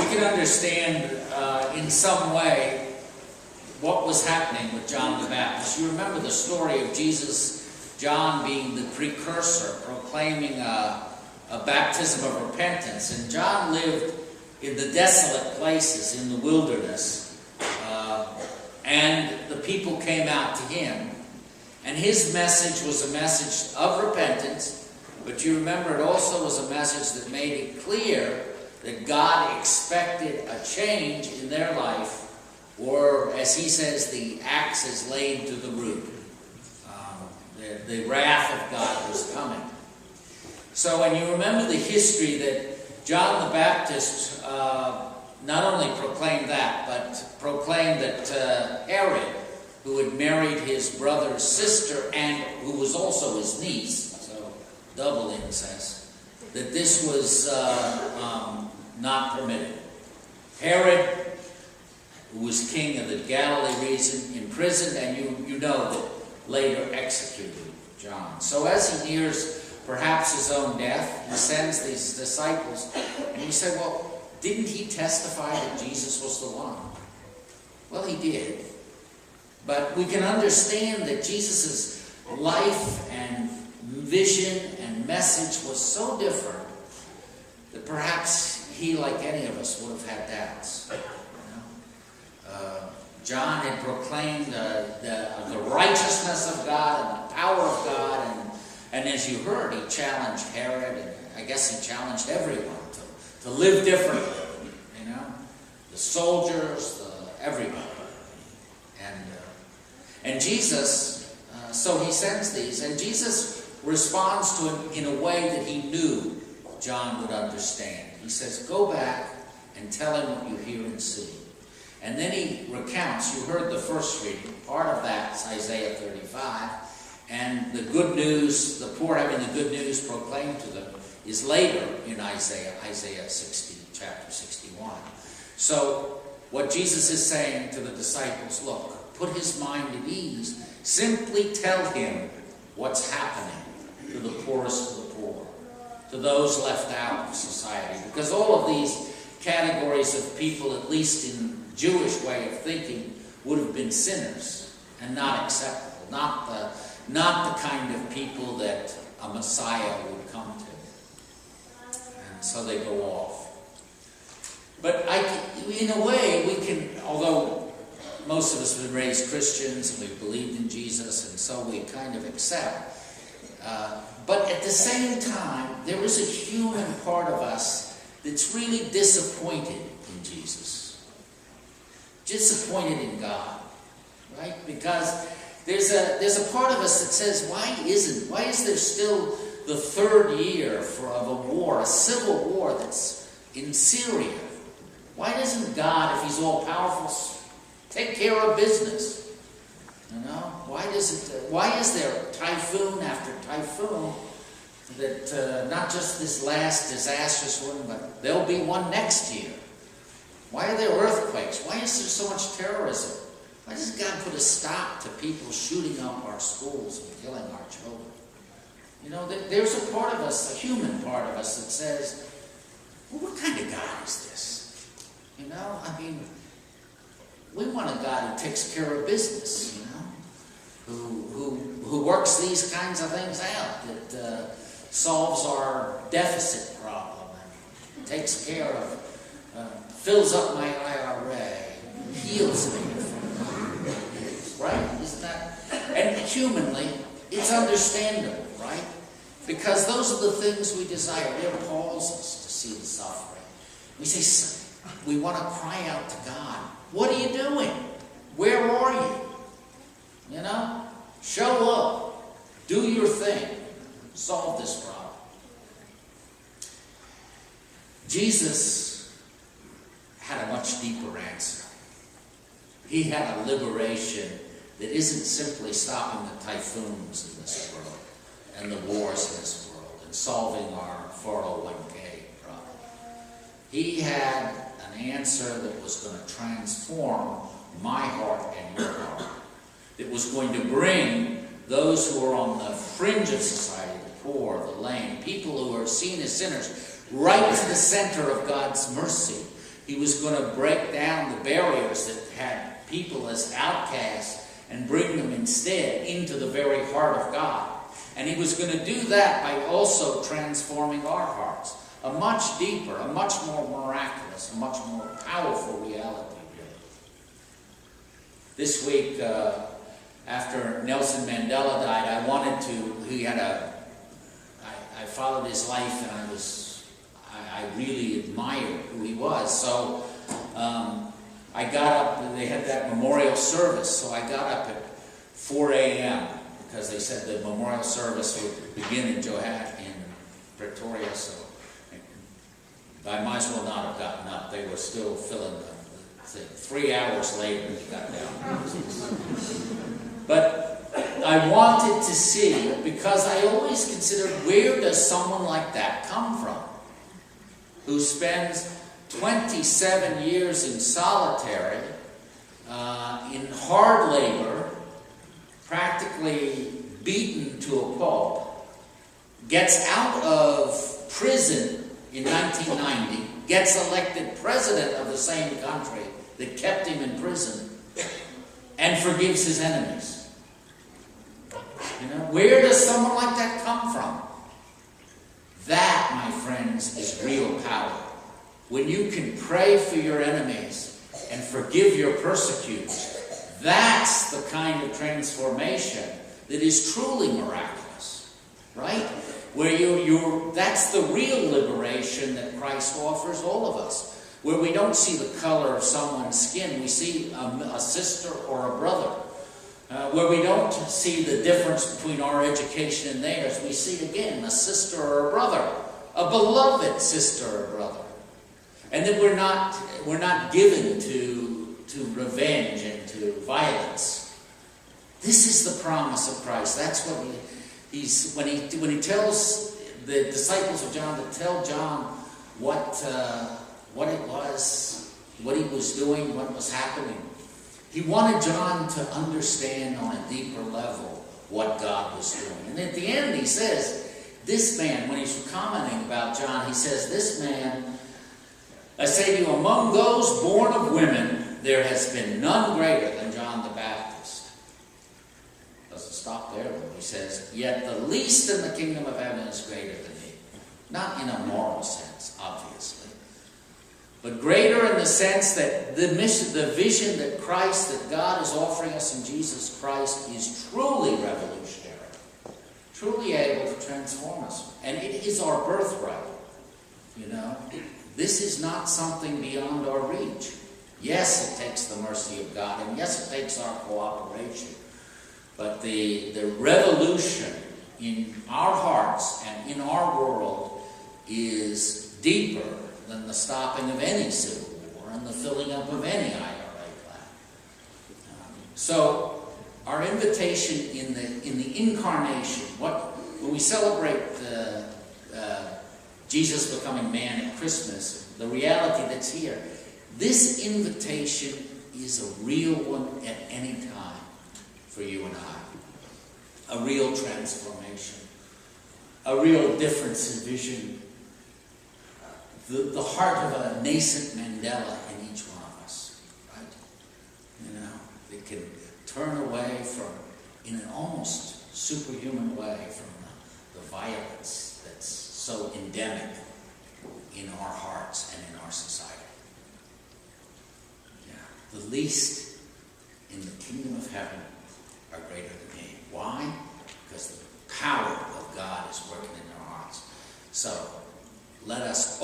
can understand in some way what was happening with John the Baptist. You remember the story of Jesus, John being the precursor, proclaiming a baptism of repentance. And John lived in the desolate places, in the wilderness. And the people came out to him. And his message was a message of repentance. But you remember it also was a message that made it clear that God expected a change in their life, or as he says, the axe is laid to the root. The wrath of God was coming. So when you remember the history that John the Baptist not only proclaimed that, but proclaimed that Herod, who had married his brother's sister and who was also his niece, so double incest, that this was not permitted. Herod, who was king of the Galilee region, imprisoned, and you know that later executed John. So as he nears perhaps his own death, he sends these disciples, and you say, well, didn't he testify that Jesus was the one? Well, he did. But we can understand that Jesus' life and vision and message was so different that perhaps he, like any of us, would have had doubts. John had proclaimed the righteousness of God and the power of God, and as you heard, he challenged Herod, and I guess he challenged everyone to live differently. The soldiers, everybody, and Jesus. So he sends these, and Jesus responds to him in a way that he knew John would understand. He says, "Go back and tell him what you hear and see." And then he recounts, you heard the first reading, part of that is Isaiah 35, and the good news, the poor having the good news proclaimed to them, is later in Isaiah 60, chapter 61. So what Jesus is saying to the disciples, look, put his mind at ease, simply tell him what's happening to the poorest of the poor, to those left out of society, because all of these categories of people, at least in Jewish way of thinking, would have been sinners and not acceptable, not the kind of people that a Messiah would come to. And so they go off. But in a way, we can, although most of us have been raised Christians and we've believed in Jesus, and so we kind of accept. But at the same time, there is a human part of us that's really disappointed in Jesus. Disappointed in God, right? Because there's a part of us that says, why is there still the third year of a war, a civil war that's in Syria? Why doesn't God, if he's all powerful, take care of business? Why is there typhoon after typhoon that not just this last disastrous one, but there'll be one next year? Why are there earthquakes? Why is there so much terrorism? Why does God put a stop to people shooting up our schools and killing our children? There's a part of us, a human part of us, that says, well, what kind of God is this? We want a God who takes care of business, who works these kinds of things out, that solves our deficit problem and takes care of, fills up my IRA, heals me from right? Isn't that? And humanly, it's understandable, right? Because those are the things we desire. It appalls us to see the suffering. We say, we want to cry out to God. What are you doing? Where are you? Show up. Do your thing. Solve this problem. Jesus had a much deeper answer. He had a liberation that isn't simply stopping the typhoons in this world and the wars in this world and solving our 401k problem. He had an answer that was going to transform my heart and your heart, that was going to bring those who are on the fringe of society, the poor, the lame, people who are seen as sinners, right to the center of God's mercy, He was going to break down the barriers that had people as outcasts and bring them instead into the very heart of God. And he was going to do that by also transforming our hearts. A much deeper, a much more miraculous, a much more powerful reality, really. This week, after Nelson Mandela died, I followed his life, and I really admired who he was. So I got up, they had that memorial service, so I got up at 4 a.m. because they said the memorial service would begin in Pretoria, so I might as well not have gotten up. They were still filling the thing. 3 hours later, we got down. But I wanted to see, because I always considered, where does someone like that come from? Who spends 27 years in solitary, in hard labor, practically beaten to a pulp, gets out of prison in 1990, gets elected president of the same country that kept him in prison, and forgives his enemies. You know, where does someone like that come from? That, my friends, is real power. When you can pray for your enemies and forgive your persecutors, that's the kind of transformation that is truly miraculous, right? Where that's the real liberation that Christ offers all of us. Where we don't see the color of someone's skin, we see a sister or a brother. Where we don't see the difference between our education and theirs, we see again a sister or a brother, a beloved sister or brother. And that we're not given to revenge and to violence. This is the promise of Christ. That's what when he tells the disciples of John to tell John what it was, what he was doing, what was happening. He wanted John to understand on a deeper level what God was doing. And at the end he says, this man, when he's commenting about John, he says, this man, I say to you, among those born of women, there has been none greater than John the Baptist. Doesn't stop there, though. He says, yet the least in the kingdom of heaven is greater than he. Not in a moral sense, obviously, but greater in the sense that the vision that Christ, that God is offering us in Jesus Christ is truly revolutionary, truly able to transform us. And it is our birthright, you know. This is not something beyond our reach. Yes, it takes the mercy of God, and yes, it takes our cooperation. But the revolution in our hearts and in our world is deeper than the stopping of any civil war and the filling up of any IRA plan. So our invitation in the incarnation, when we celebrate Jesus becoming man at Christmas, the reality that's here, this invitation is a real one at any time for you and I. A real transformation, a real difference in vision. The heart of a nascent Mandela in each one of us, right? You know, it can turn away from, in an almost superhuman way, from the violence that's so endemic in our hearts and in our society. Yeah. The least in the kingdom of heaven are greater than me. Why? Because the power of God is working in our hearts. So, let us